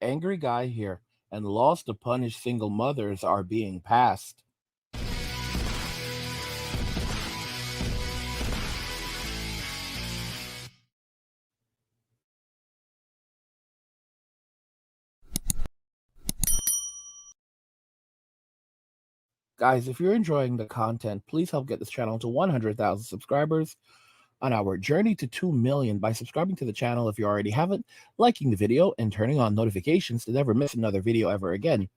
Angry Guy here, and laws to punish single mothers are being passed. Guys, if you're enjoying the content, please help get this channel to 100,000 subscribers on our journey to 2 million by subscribing to the channel if you already haven't, liking the video, and turning on notifications to never miss another video ever again.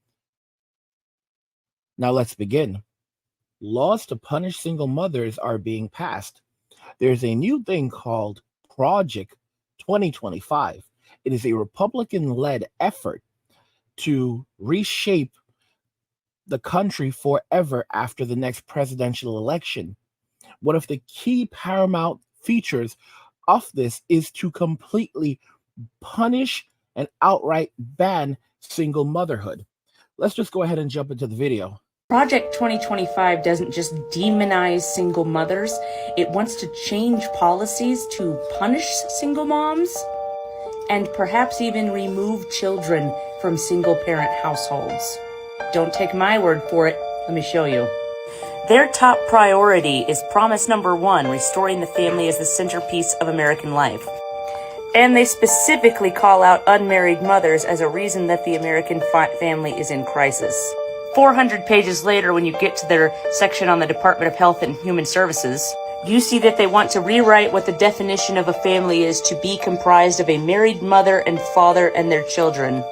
Now let's begin. Laws to punish single mothers are being passed. There's a new thing called Project 2025. It is a Republican-led effort to reshape the country forever after the next presidential election. One of the key paramount features of this is to completely punish and outright ban single motherhood. Let's just go ahead and jump into the video. Project 2025 doesn't just demonize single mothers, it wants to change policies to punish single moms and perhaps even remove children from single parent households. Don't take my word for it, let me show you. Their top priority is promise number 1, restoring the family as the centerpiece of American life. And they specifically call out unmarried mothers as a reason that the American family is in crisis. 400 pages later, when you get to their section on the Department of Health and Human Services, you see that they want to rewrite what the definition of a family is to be comprised of a married mother and father and their children,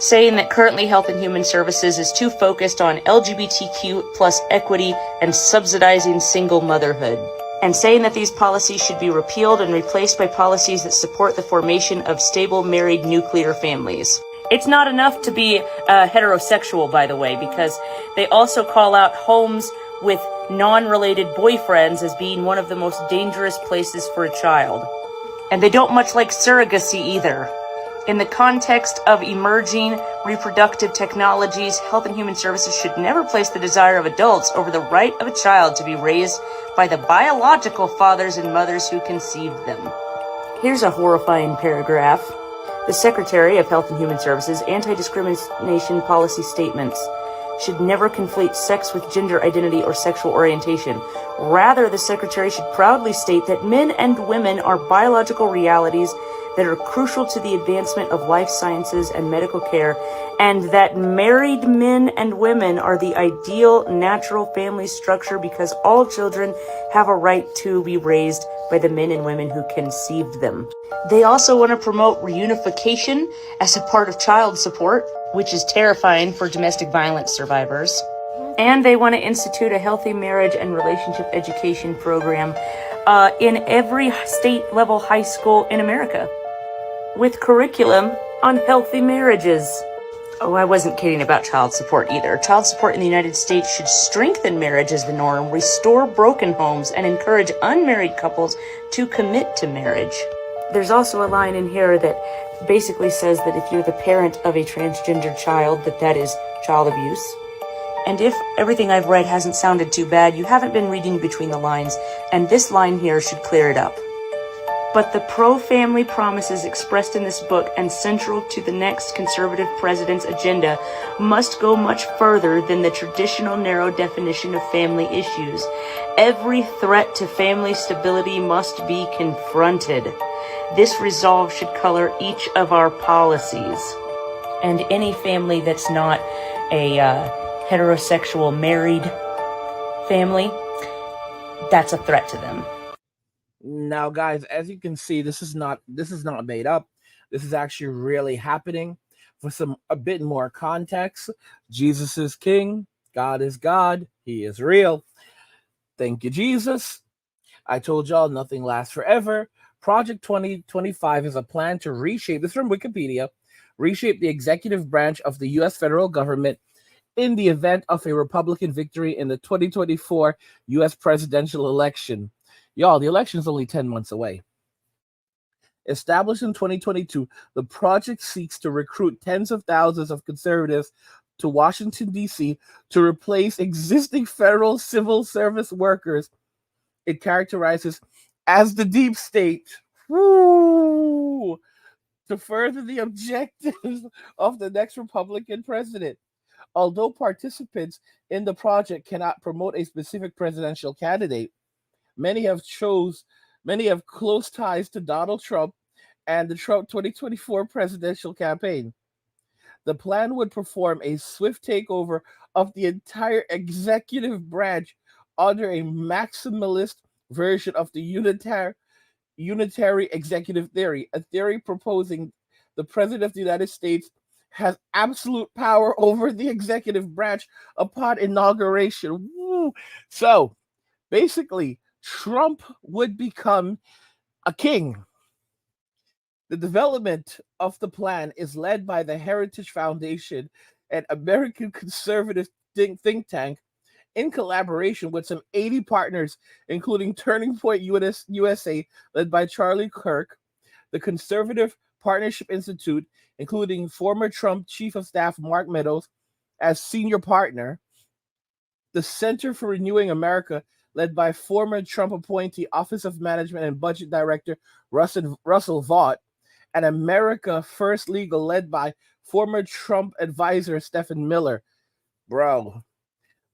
saying that currently Health and Human Services is too focused on LGBTQ plus equity and subsidizing single motherhood, and saying that these policies should be repealed and replaced by policies that support the formation of stable married nuclear families. It's not enough to be heterosexual, by the way, because they also call out homes with non-related boyfriends as being one of the most dangerous places for a child. And they don't much like surrogacy either. In the context of emerging reproductive technologies, Health and Human Services should never place the desire of adults over the right of a child to be raised by the biological fathers and mothers who conceived them. Here's a horrifying paragraph. The Secretary of Health and Human Services anti-discrimination policy statements should never conflate sex with gender identity or sexual orientation. Rather, the Secretary should proudly state that men and women are biological realities that are crucial to the advancement of life sciences and medical care, and that married men and women are the ideal natural family structure because all children have a right to be raised by the men and women who conceived them. They also want to promote reunification as a part of child support, which is terrifying for domestic violence survivors. And they want to institute a healthy marriage and relationship education program in every state-level high school in America, with curriculum on healthy marriages. Oh, I wasn't kidding about child support either. Child support in the United States should strengthen marriage as the norm, restore broken homes, and encourage unmarried couples to commit to marriage. There's also a line in here that basically says that if you're the parent of a transgender child, that is child abuse. And if everything I've read hasn't sounded too bad, you haven't been reading between the lines, and this line here should clear it up. But the pro-family promises expressed in this book and central to the next conservative president's agenda must go much further than the traditional narrow definition of family issues. Every threat to family stability must be confronted. This resolve should color each of our policies. And any family that's not a heterosexual married family, that's a threat to them. Now, guys, as you can see, this is not made up. This is actually really happening. For a bit more context, Jesus is King, God is God, He is real. Thank you, Jesus. I told y'all nothing lasts forever. Project 2025 is a plan to reshape, this is from Wikipedia, reshape the executive branch of the U.S. federal government in the event of a Republican victory in the 2024 U.S. presidential election. Y'all, the election is only 10 months away. Established in 2022, the project seeks to recruit tens of thousands of conservatives to Washington, D.C. to replace existing federal civil service workers it characterizes as the deep state. Woo! to further the objectives of the next Republican president. Although participants in the project cannot promote a specific presidential candidate, many have chose many have close ties to Donald Trump and the Trump 2024 presidential campaign. The plan would perform a swift takeover of the entire executive branch under a maximalist version of the unitary executive theory, a theory proposing the President of the United States has absolute power over the executive branch upon inauguration. Woo. So basically, Trump would become a king. The development of the plan is led by the Heritage Foundation, an American conservative think tank, in collaboration with some 80 partners, including Turning Point USA, led by Charlie Kirk, the Conservative Partnership Institute, including former Trump Chief of Staff Mark Meadows as senior partner, the Center for Renewing America, led by former Trump appointee Office of Management and Budget Director Russell Vought, and America First Legal, led by former Trump advisor Stephen Miller. Bro,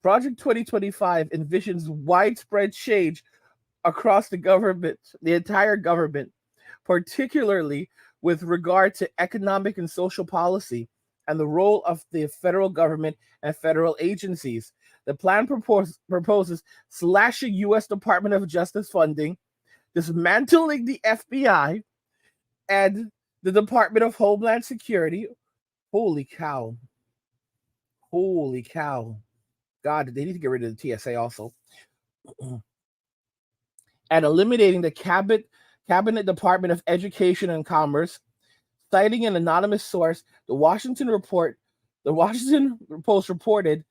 Project 2025 envisions widespread change across the government, the entire government, particularly with regard to economic and social policy and the role of the federal government and federal agencies. The plan proposes slashing U.S. Department of Justice funding, dismantling the FBI, and the Department of Homeland Security. Holy cow. Holy cow. God, they need to get rid of the TSA also. And eliminating the Cabinet Department of Education and Commerce. Citing an anonymous source, the Washington Post reported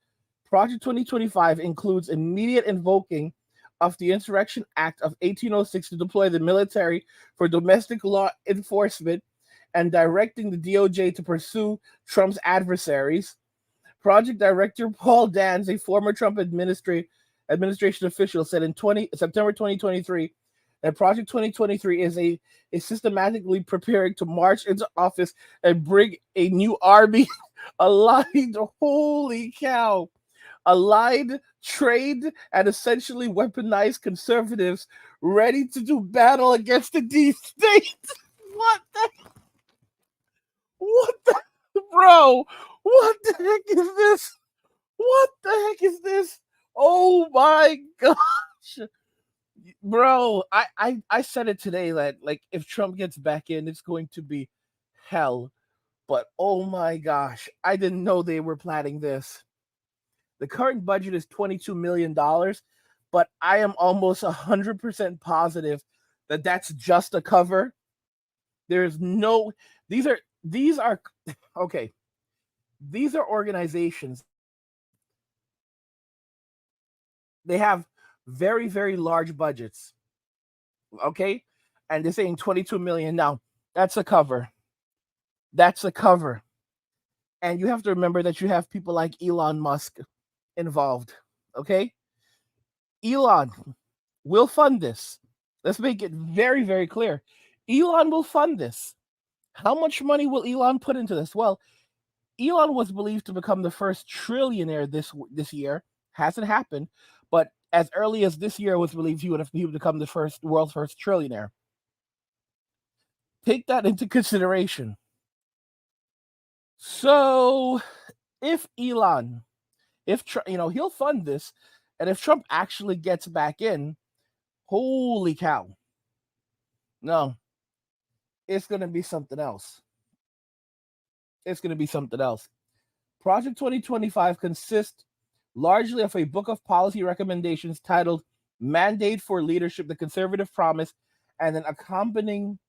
Project 2025 includes immediate invoking of the Insurrection Act of 1806 to deploy the military for domestic law enforcement and directing the DOJ to pursue Trump's adversaries. Project Director Paul Dans, a former Trump administration official, said in September 2023 that Project 2023 is systematically preparing to march into office and bring a new army aligned. Holy cow. Allied, trained, and essentially weaponized conservatives ready to do battle against the deep state. What the, bro? What the heck is this? What the heck is this? Oh my gosh. Bro, I said it today that like if Trump gets back in, it's going to be hell. But oh my gosh, I didn't know they were planning this. The current budget is $22 million, but I am almost 100% positive that that's just a cover. There's no, these are okay. These are organizations. They have very, very large budgets. Okay. And they're saying 22 million. Now, that's a cover. That's a cover. And you have to remember that you have people like Elon Musk involved. Okay. Elon will fund this. Let's make it very, very clear. Elon will fund this. How much money will Elon put into this? Well, Elon was believed to become the first trillionaire this year. Hasn't happened, but as early as this year, it was believed he would become the world's first trillionaire. Take that into consideration. So, if Elon, he'll fund this, and if Trump actually gets back in, holy cow! No, it's going to be something else. It's going to be something else. Project 2025 consists largely of a book of policy recommendations titled Mandate for Leadership, the Conservative Promise, and an accompanying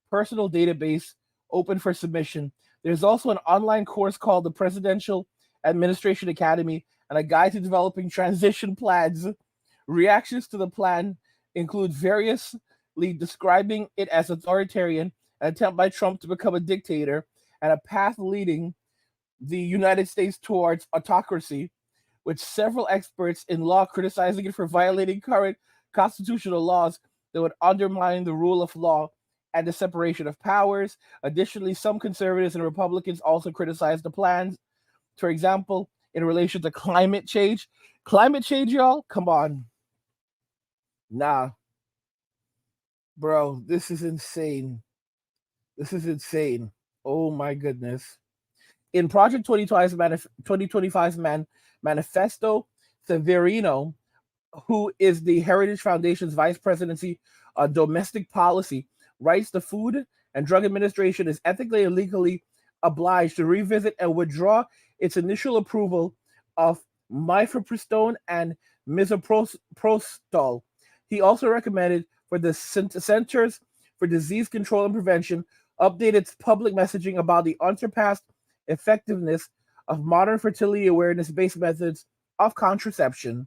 personal database open for submission. There's also an online course called the Presidential Administration Academy and a guide to developing transition plans. Reactions to the plan include variously describing it as authoritarian, an attempt by Trump to become a dictator, and a path leading the United States towards autocracy, with several experts in law criticizing it for violating current constitutional laws that would undermine the rule of law and the separation of powers. Additionally, some conservatives and Republicans also criticize the plans. For example, in relation to climate change. Climate change, y'all? Come on. Nah, bro, this is insane. This is insane. Oh my goodness. In Project 2025's manifesto, Severino, who is the Heritage Foundation's vice presidency on domestic policy, writes the Food and Drug Administration is ethically and legally obliged to revisit and withdraw its initial approval of mifepristone and misoprostol. He also recommended for the Centers for Disease Control and Prevention update its public messaging about the unsurpassed effectiveness of modern fertility awareness-based methods of contraception.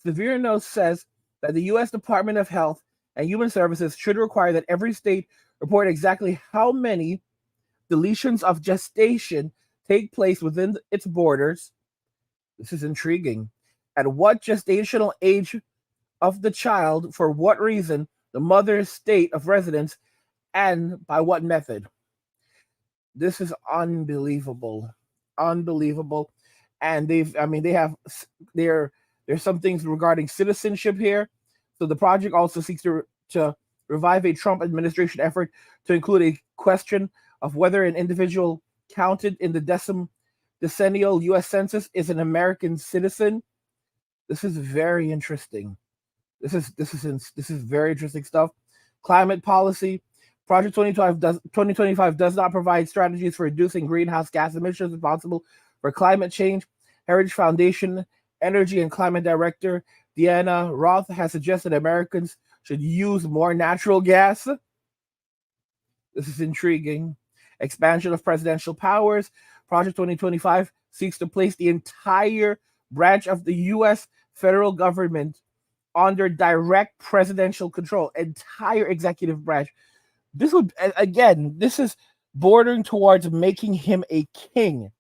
Severino says that the U.S. Department of Health and Human Services should require that every state report exactly how many deletions of gestation take place within its borders. This is intriguing. At what gestational age of the child, for what reason, the mother's state of residence, and by what method. This is unbelievable. Unbelievable. And there's some things regarding citizenship here. So the project also seeks to revive a Trump administration effort to include a question of whether an individual counted in the decennial U.S. Census is an American citizen. This is very interesting. This is very interesting stuff. Climate policy. Project 2025 does not provide strategies for reducing greenhouse gas emissions responsible for climate change. Heritage Foundation Energy and Climate Director Deanna Roth has suggested Americans should use more natural gas. This is intriguing. Expansion of presidential powers. Project 2025 seeks to place the entire branch of the U.S. federal government under direct presidential control. Entire executive branch. This is bordering towards making him a king.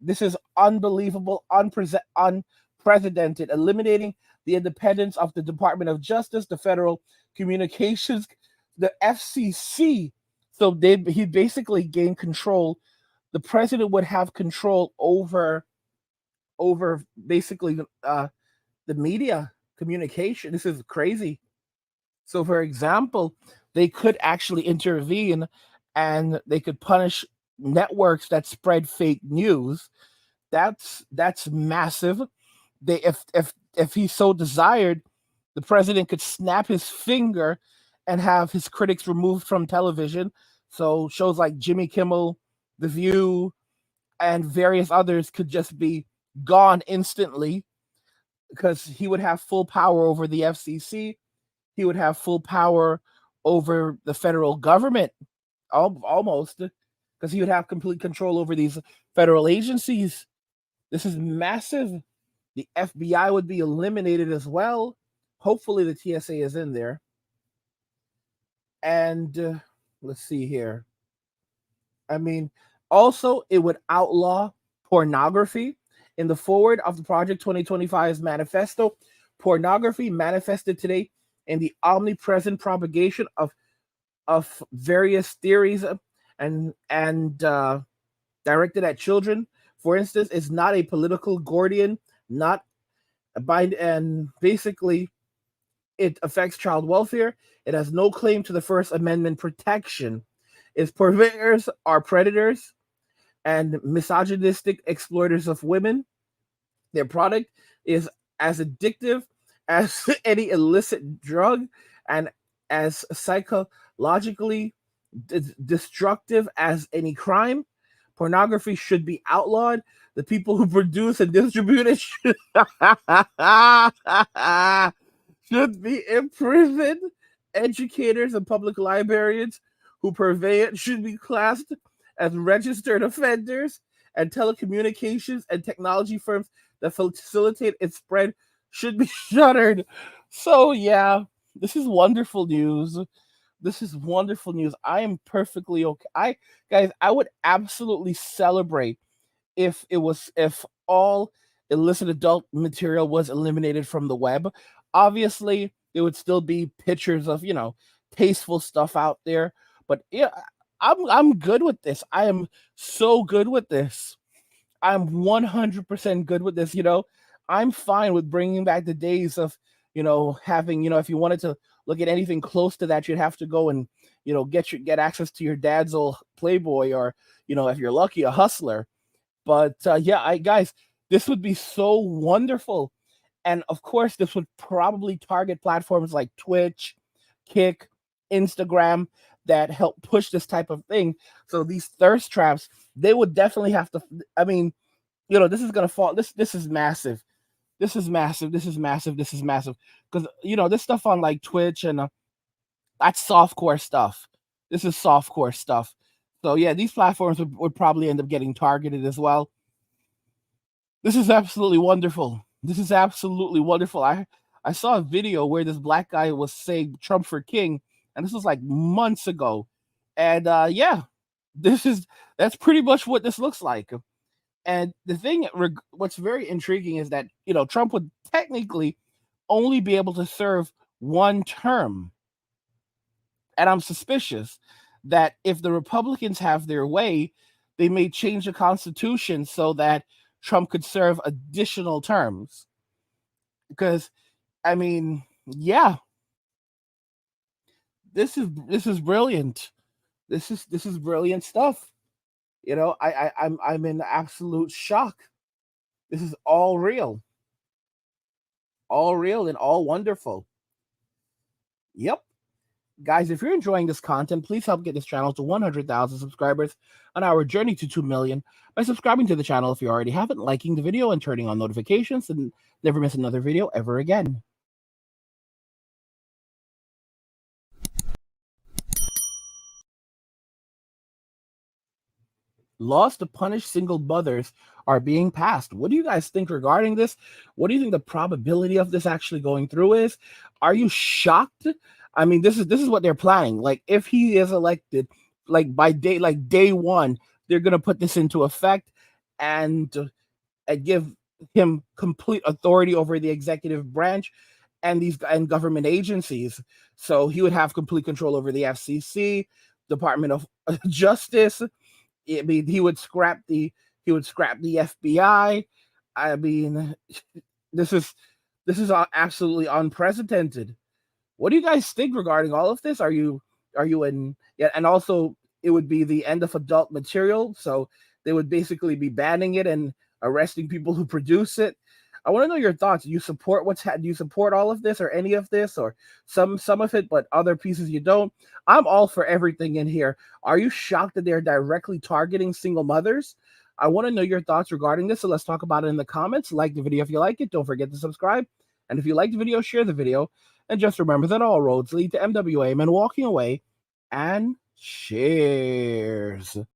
This is unbelievable, unprecedented, eliminating the independence of the Department of Justice, the Federal Communications, the FCC. So he basically gained control. The president would have control over basically the media communication. This is crazy. So, for example, they could actually intervene and they could punish networks that spread fake news. That's massive. If he so desired, the president could snap his finger and have his critics removed from television. So shows like Jimmy Kimmel, The View, and various others could just be gone instantly because he would have full power over the FCC. He would have full power over the federal government, almost, because he would have complete control over these federal agencies. This is massive. The FBI would be eliminated as well. Hopefully the TSA is in there. And let's see here. Also, it would outlaw pornography. In the foreword of the Project 2025's manifesto, pornography manifested today in the omnipresent propagation of various theories and directed at children. For instance, is not a political guardian, not a bind, and basically it affects child welfare. It has no claim to the First Amendment protection. Its purveyors are predators and misogynistic exploiters of women. Their product is as addictive as any illicit drug and as psychologically destructive as any crime. Pornography should be outlawed. The people who produce and distribute it should be imprisoned. Educators and public librarians who purvey it should be classed as registered offenders, and telecommunications and technology firms that facilitate its spread should be shuttered. So yeah, this is wonderful news. This is wonderful news. I am perfectly okay. I would absolutely celebrate if all illicit adult material was eliminated from the web. Obviously, there would still be pictures of, tasteful stuff out there. But yeah, I'm good with this. I am so good with this. I'm 100% good with this. I'm fine with bringing back the days of, having, if you wanted to look at anything close to that, you'd have to go and, get access to your dad's old Playboy, or, if you're lucky, a Hustler. But yeah, guys, this would be so wonderful. And of course, this would probably target platforms like Twitch, Kick, Instagram, that help push this type of thing. So these thirst traps, they would definitely have to. I mean, this is gonna fall. This is massive. This is massive. This is massive. This is massive. Because this stuff on like Twitch and that's softcore stuff. This is softcore stuff. So yeah, these platforms would probably end up getting targeted as well. This is absolutely wonderful. This is absolutely wonderful. I saw a video where this black guy was saying Trump for king, and this was like months ago. And yeah, that's pretty much what this looks like. And the thing, what's very intriguing is that Trump would technically only be able to serve one term. And I'm suspicious that if the Republicans have their way, they may change the Constitution so that Trump could serve additional terms. Because, I mean, yeah, this is brilliant. This is brilliant stuff. I'm in absolute shock. This is all real and all wonderful. Yep. Guys, if you're enjoying this content, please help get this channel to 100,000 subscribers on our journey to 2 million by subscribing to the channel if you already haven't, liking the video, and turning on notifications, and never miss another video ever again. Laws to punish single mothers are being passed. What do you guys think regarding this? What do you think the probability of this actually going through is? Are you shocked? I mean, this is what they're planning. Like, if he is elected, like by day one, they're gonna put this into effect and give him complete authority over the executive branch and government agencies. So he would have complete control over the FCC, Department of Justice. I mean, he would scrap the FBI. I mean, this is absolutely unprecedented. What do you guys think regarding all of this? Are you in? Yeah, and also it would be the end of adult material, so they would basically be banning it and arresting people who produce it. I want to know your thoughts. Do you support do you support all of this, or any of this, or some of it, but other pieces you don't? I'm all for everything in here. Are you shocked that they're directly targeting single mothers? I want to know your thoughts regarding this, so let's talk about it in the comments. Like the video if you like it. Don't forget to subscribe. And if you like the video, share the video. And just remember that all roads lead to MWA Men walking away. And cheers.